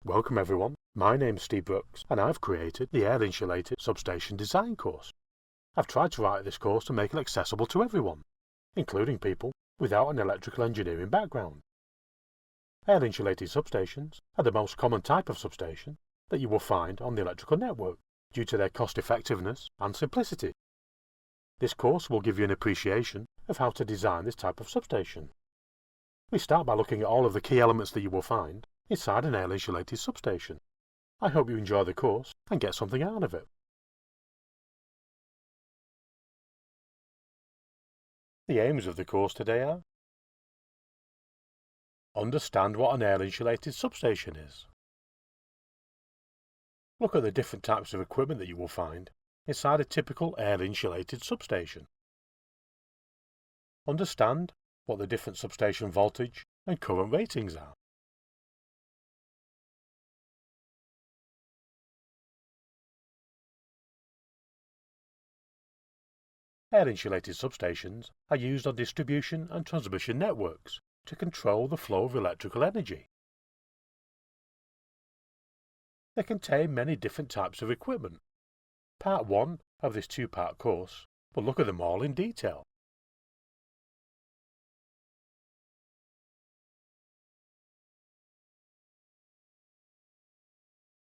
Welcome everyone, my name's Steve Brooks and I've created the Air Insulated Substation Design course. I've tried to write this course to make it accessible to everyone, including people without an electrical engineering background. Air insulated substations are the most common type of substation that you will find on the electrical network due to their cost effectiveness and simplicity. This course will give you an appreciation of how to design this type of substation. We start by looking at all of the key elements that you will find inside an air-insulated substation. I hope you enjoy the course and get something out of it. The aims of the course today are: understand what an air-insulated substation is. Look at the different types of equipment that you will find inside a typical air-insulated substation. Understand what the different substation voltage and current ratings are. Air-insulated substations are used on distribution and transmission networks to control the flow of electrical energy. They contain many different types of equipment. Part 1 of this two-part course will look at them all in detail.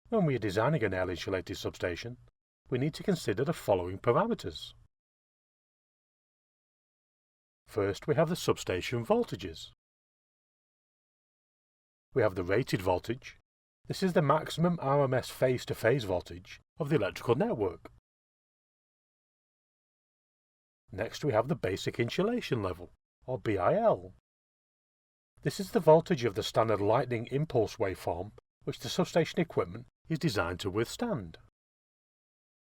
When we are designing an air-insulated substation, we need to consider the following parameters. First, we have the substation voltages. We have the rated voltage. This is the maximum RMS phase-to-phase voltage of the electrical network. Next, we have the basic insulation level, or BIL. This is the voltage of the standard lightning impulse waveform which the substation equipment is designed to withstand.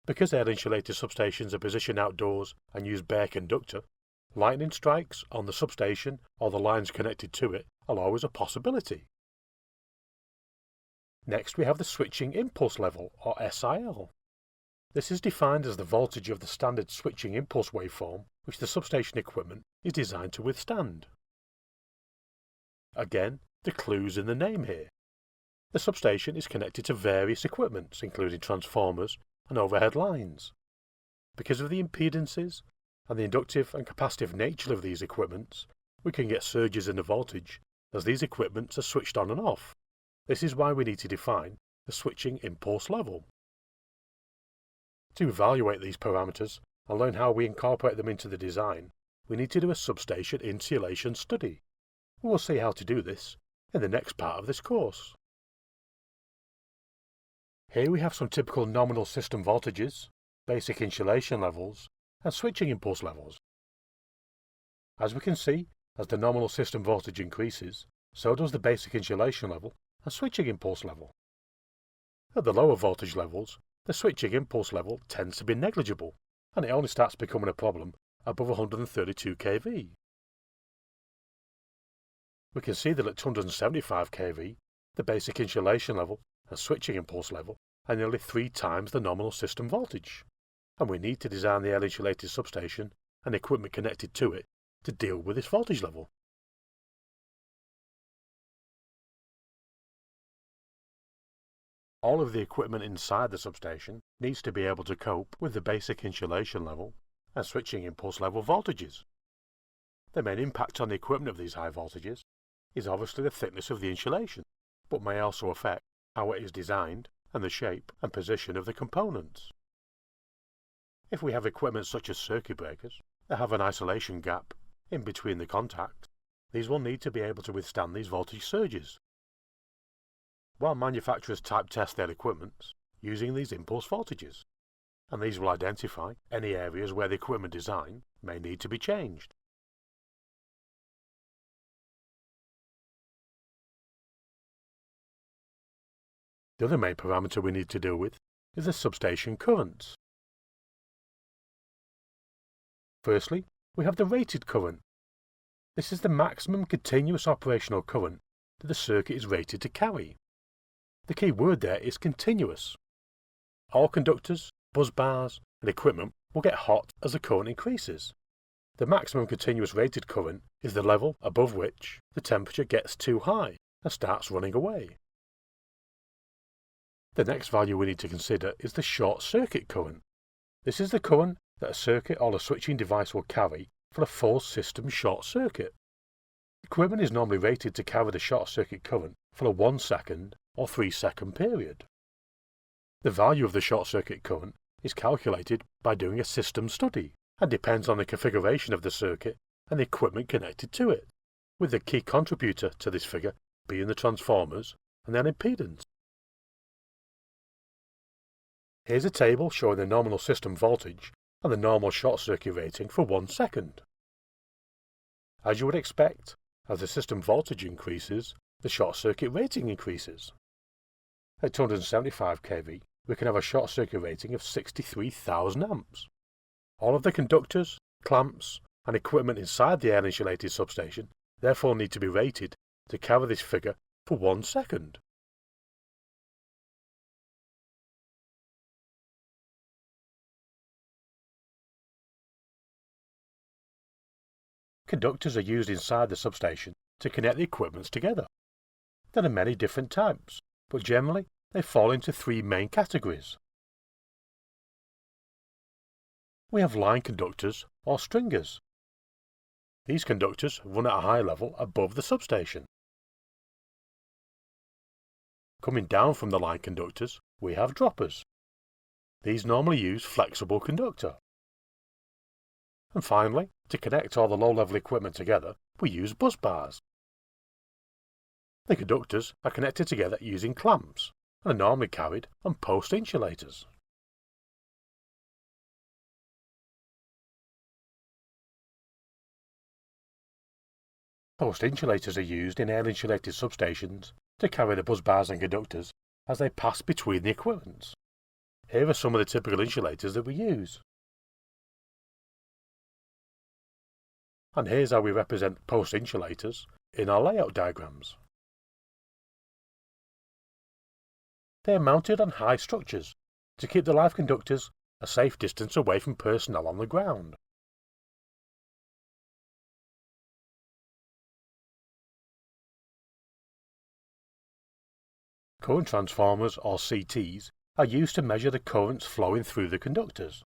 Because air-insulated substations are positioned outdoors and use bare conductor, lightning strikes on the substation or the lines connected to it are always a possibility. Next, we have the switching impulse level, or SIL. This is defined as the voltage of the standard switching impulse waveform which the substation equipment is designed to withstand. Again, the clue's in the name here. The substation is connected to various equipments, including transformers and overhead lines. Because of the impedances and the inductive and capacitive nature of these equipments, we can get surges in the voltage as these equipments are switched on and off. This is why we need to define the switching impulse level. To evaluate these parameters and learn how we incorporate them into the design, we need to do a substation insulation study. We will see how to do this in the next part of this course. Here we have some typical nominal system voltages, basic insulation levels, and switching impulse levels. As we can see, as the nominal system voltage increases, so does the basic insulation level and switching impulse level. At the lower voltage levels, the switching impulse level tends to be negligible, and it only starts becoming a problem above 132 kV. We can see that at 275 kV, the basic insulation level and switching impulse level are nearly 3 times the nominal system voltage, and we need to design the air-insulated substation and equipment connected to it to deal with this voltage level. All of the equipment inside the substation needs to be able to cope with the basic insulation level and switching impulse level voltages. The main impact on the equipment of these high voltages is obviously the thickness of the insulation, but may also affect how it is designed and the shape and position of the components. If we have equipment such as circuit breakers that have an isolation gap in between the contacts, these will need to be able to withstand these voltage surges. While manufacturers type test their equipment using these impulse voltages, and these will identify any areas where the equipment design may need to be changed. The other main parameter we need to deal with is the substation currents. Firstly, we have the rated current. This is the maximum continuous operational current that the circuit is rated to carry. The key word there is continuous. All conductors, busbars, and equipment will get hot as the current increases. The maximum continuous rated current is the level above which the temperature gets too high and starts running away. The next value we need to consider is the short circuit current. This is the current that a circuit or a switching device will carry for a full system short circuit. Equipment is normally rated to carry the short circuit current for a 1 second or 3 second period. The value of the short circuit current is calculated by doing a system study and depends on the configuration of the circuit and the equipment connected to it, with the key contributor to this figure being the transformers and their impedance. Here's a table showing the nominal system voltage and the normal short circuit rating for 1 second. As you would expect, as the system voltage increases, the short circuit rating increases. At 275 kV, we can have a short circuit rating of 63,000 amps. All of the conductors, clamps, and equipment inside the air insulated substation therefore need to be rated to carry this figure for 1 second. Conductors are used inside the substation to connect the equipments together. There are many different types, but generally they fall into 3 main categories. We have line conductors or stringers. These conductors run at a high level above the substation. Coming down from the line conductors, we have droppers. These normally use flexible conductor. And finally, to connect all the low-level equipment together, we use busbars. The conductors are connected together using clamps and are normally carried on post insulators. Post insulators are used in air insulated substations to carry the busbars and conductors as they pass between the equipments. Here are some of the typical insulators that we use. And here's how we represent post insulators in our layout diagrams. They are mounted on high structures to keep the live conductors a safe distance away from personnel on the ground. Current transformers, or CTs, are used to measure the currents flowing through the conductors.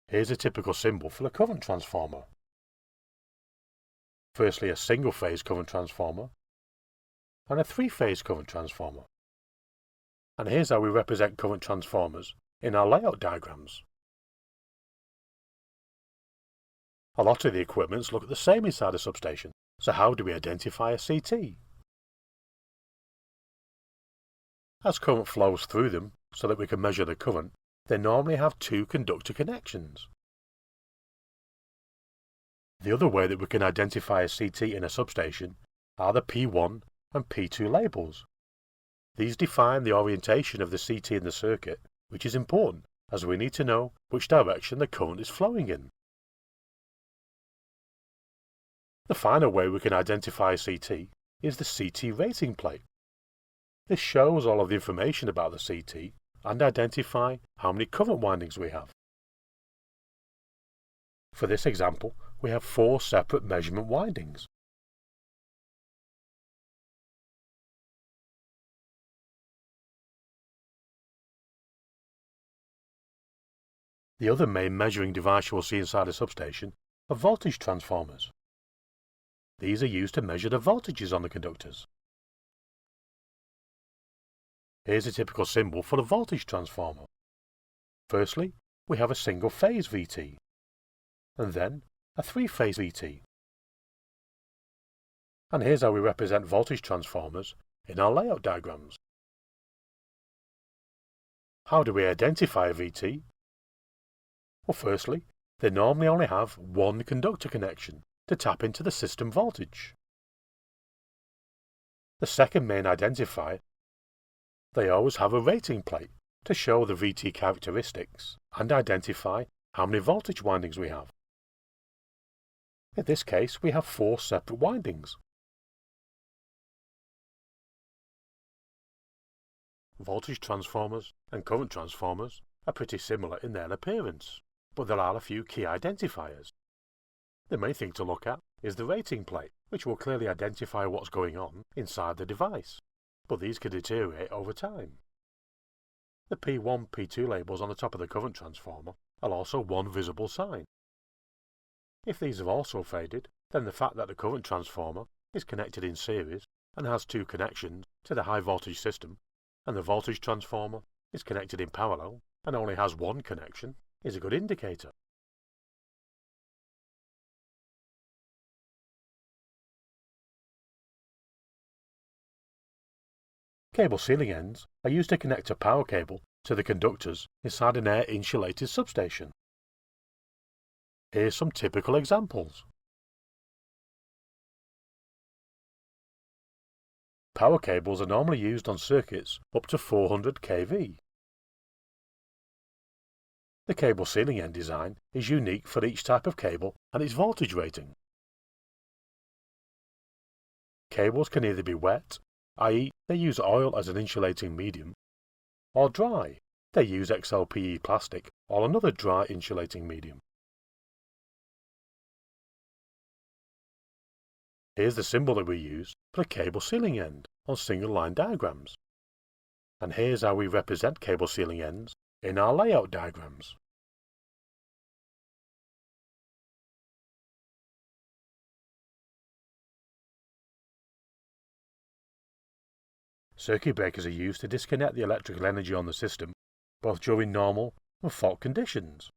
Here's a typical symbol for a current transformer. Firstly, a single-phase current transformer and a 3-phase current transformer. And here's how we represent current transformers in our layout diagrams. A lot of the equipments look the same inside a substation, so how do we identify a CT? As current flows through them so that we can measure the current, they normally have 2 conductor connections. The other way that we can identify a CT in a substation are the P1 and P2 labels. These define the orientation of the CT in the circuit, which is important as we need to know which direction the current is flowing in. The final way we can identify a CT is the CT rating plate. This shows all of the information about the CT and identify how many current windings we have. For this example, we have 4 separate measurement windings. The other main measuring device you will see inside a substation are voltage transformers. These are used to measure the voltages on the conductors. Here's a typical symbol for a voltage transformer. Firstly, we have a single-phase VT, and then a 3-phase VT. And here's how we represent voltage transformers in our layout diagrams. How do we identify a VT? Well, firstly, they normally only have 1 conductor connection to tap into the system voltage. The second main identifier, they always have a rating plate to show the VT characteristics and identify how many voltage windings we have. In this case, we have 4 separate windings. Voltage transformers and current transformers are pretty similar in their appearance, but there are a few key identifiers. The main thing to look at is the rating plate, which will clearly identify what's going on inside the device, but these can deteriorate over time. The P1, P2 labels on the top of the current transformer are also one visible sign. If these have also faded, then the fact that the current transformer is connected in series and has two connections to the high voltage system, and the voltage transformer is connected in parallel and only has one connection, is a good indicator. Cable sealing ends are used to connect a power cable to the conductors inside an air-insulated substation. Here's some typical examples. Power cables are normally used on circuits up to 400 kV. The cable sealing end design is unique for each type of cable and its voltage rating. Cables can either be wet, i.e. they use oil as an insulating medium, or dry, they use XLPE plastic or another dry insulating medium. Here's the symbol that we use for a cable sealing end on single line diagrams. And here's how we represent cable sealing ends in our layout diagrams. Circuit breakers are used to disconnect the electrical energy on the system, both during normal and fault conditions.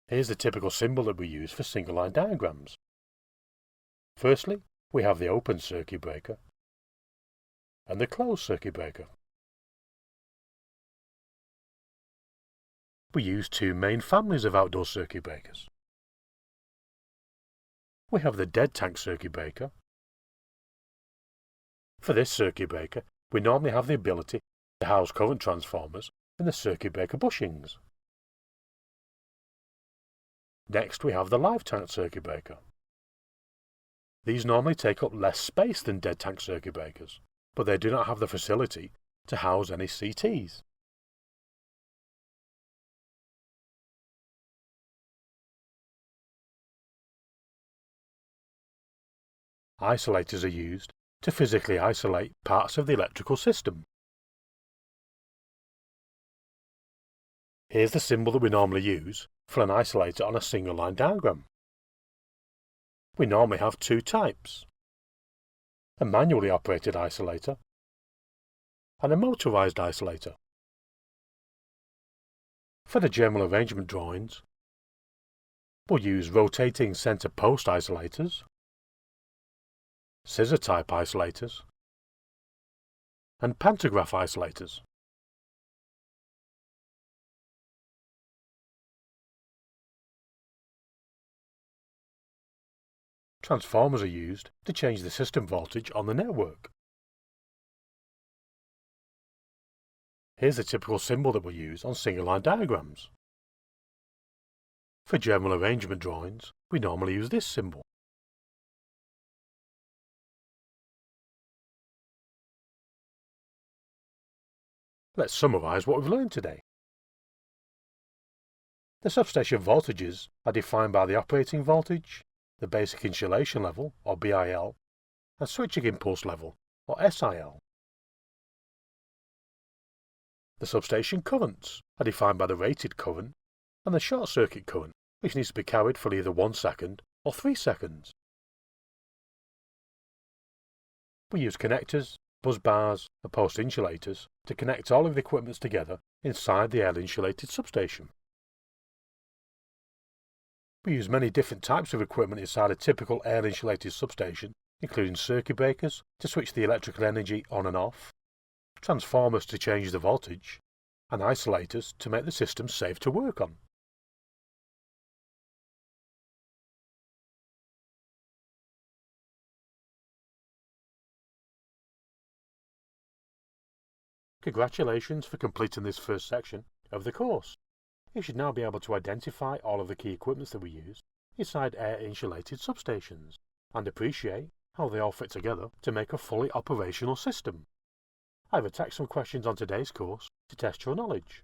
Here's the typical symbol that we use for single line diagrams. Firstly, we have the open circuit breaker and the closed circuit breaker. We use two main families of outdoor circuit breakers. We have the dead tank circuit breaker. For this circuit breaker, we normally have the ability to house current transformers in the circuit breaker bushings. Next, we have the live tank circuit breaker. These normally take up less space than dead tank circuit breakers, but they do not have the facility to house any CTs. Isolators are used to physically isolate parts of the electrical system. Here's the symbol that we normally use for an isolator on a single line diagram. We normally have two types: a manually operated isolator and a motorized isolator. For the general arrangement drawings, we'll use rotating center post isolators, scissor type isolators, and pantograph isolators. Transformers are used to change the system voltage on the network. Here's the typical symbol that we'll use on single line diagrams. For general arrangement drawings, we normally use this symbol. Let's summarize what we've learned today. The substation voltages are defined by the operating voltage, the basic insulation level, or BIL, and switching impulse level, or SIL. The substation currents are defined by the rated current and the short circuit current, which needs to be carried for either 1 second or 3 seconds. We use connectors, busbars, and post insulators to connect all of the equipment together inside the air-insulated substation. We use many different types of equipment inside a typical air-insulated substation, including circuit breakers to switch the electrical energy on and off, transformers to change the voltage, and isolators to make the system safe to work on. Congratulations for completing this first section of the course. You should now be able to identify all of the key equipment that we use inside air-insulated substations and appreciate how they all fit together to make a fully operational system. I've attached some questions on today's course to test your knowledge.